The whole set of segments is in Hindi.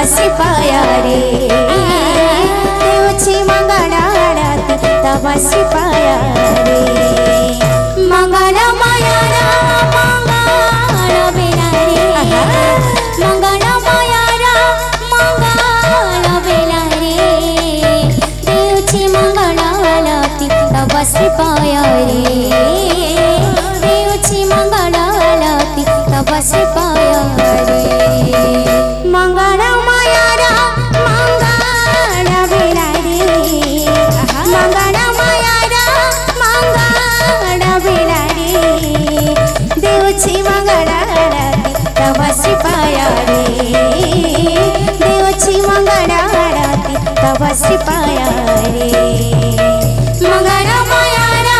शिपाया रे देवची मंगळारती तव शिपाया रे मंगल मायारा मंगल बेला रे मंगल मायारा मंगल बेला रे देवची मंगळारती तव शिपाया रे देवची मंगळारती तव शिपाया रे मंगल मायारा मंगल बेला रे मंगल मायारा मंगल बेला रे देवची मंगळारती तव शिपाया रे देवची मंगळारती तव शिपाया रे मंगल मायारा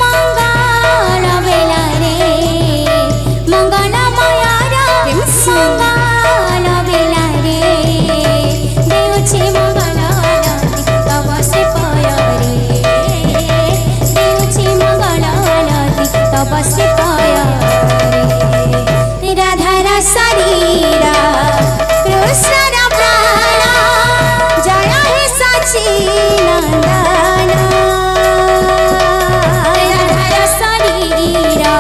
मंगल बेला रे मंगल मायारा मंगल बेला रे देवची मंगळारती तव शिपाया रे देवची मंगळारती तव शिपाया रे राधा रा शरीरा कृष्ण रा प्राणा जय हे साची नंदना राधा रा शरीरा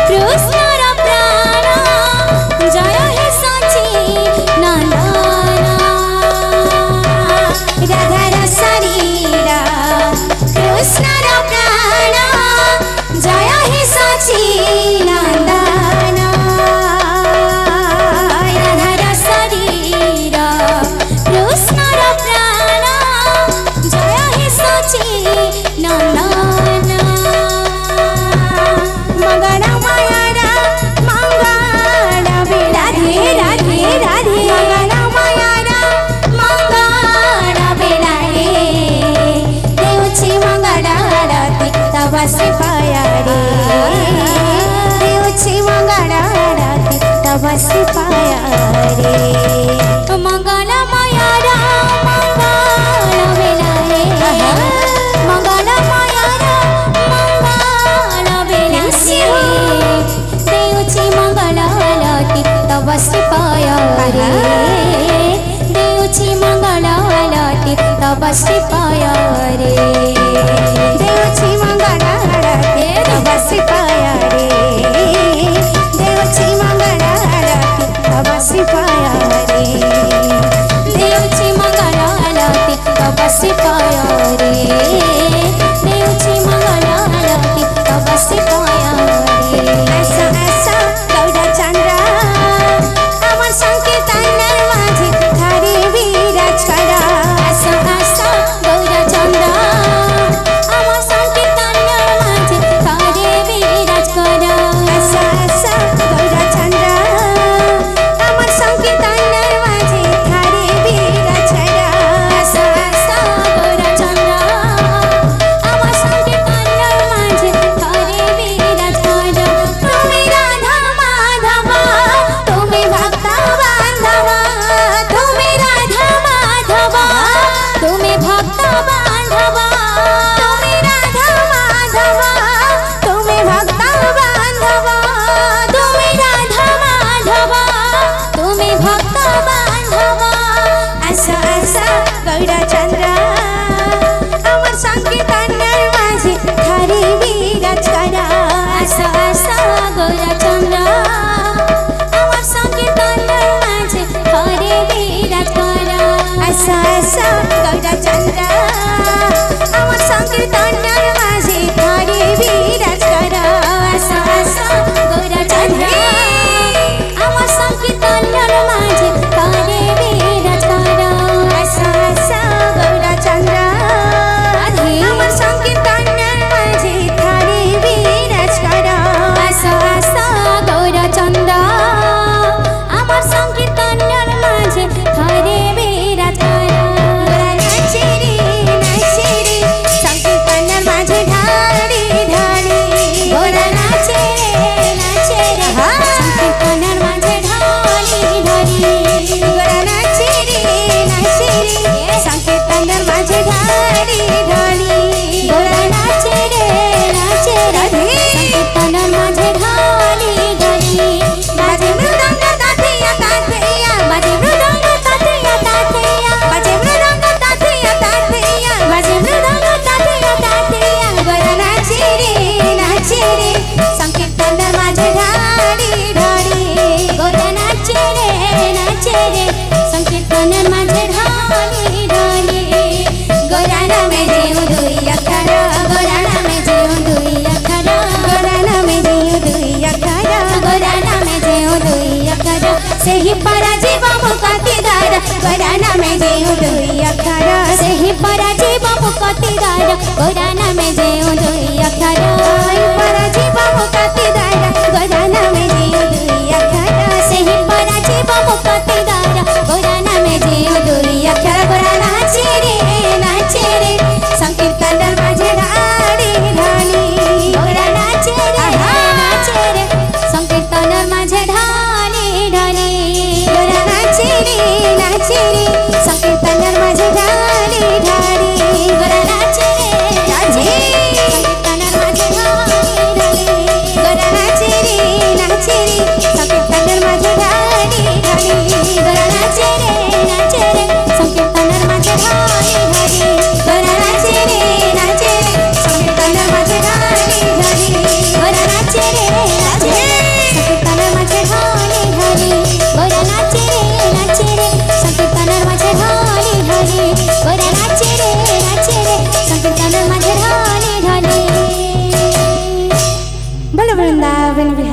कृष्ण रा प्राणा जय हे साची नंदना राधा रा शरीरा कृष्ण रा प्राणा जय हे साची नंदना राधा रा शरीरा कृष्ण रा प्राणा जय हे साची नंदना मंगल मायारा मंगल बेला रे राधे राधे मंगल मायारा मंगल बेला रे देवची मंगळारती तव शिपाया रे देवची मंगळारती तव शिपाया रे मंगल मायारा मंगल बेला रे मंगल मायारा मंगल बेला रे देवची मंगळारती तव शिपाया रे देवची मंगळारती तव शिपाया रे देवची मंगळारती तव शिपाया रे देवची मंगळारती तव शिपाया रे देवची मंगळारती तव शिपाया रे देवची मंगळारती तव शिपाया रे ऐसा ऐसा गौरचंद्र अमर संकीर्तन माझी हरी विराज करा ऐसा ऐसा गौरचंद्र अमर संकीर्तन माझी हरी विराज करा नाचे रे संकीर्तन माझे ढाली ढाली गोराना में जेऊ दुई अखर गोराना में जेऊ दुई अखर गोराना में जेऊ दुई अखर गोराना में जेऊ दुई अखर सेही पराजीव मुकतिदार गोराना में जेऊ दुई अखर सेही पराजीव मुकतिदार गोराना में जेऊ दुई अखर पराजीव मुकतिदार गोराना में जेऊ दुई अखर सेही पराजीव मुकतिदार गोराना में जेऊ दुई अखर गोरा नाचे रे संकीर्तन माझे ढाली ढाली गोरा नाचे रे संकीर्तन माझे ढाली ढाली गोरा नाचे रे संकीर्तन माझे ढाली ढाली गोरा नाचे रे संकीर्तन माझे ढाली ढाली गोरा नाचे रे संकीर्तन माझे ढाली ढाली गोरा नाचे रे संकीर्तन माझे ढाली ढाली गोरा नाचे रे संकीर्तन माझे ढाली ढाली गोरा नाचे रे संकीर्तन माझे ढाली ढाली गोरा नाचे रे संकीर्तन माझे ढाली ढाली गोरा नाचे रे संकीर्तन माझे ढाली ढाली। बोलो वृंदावन।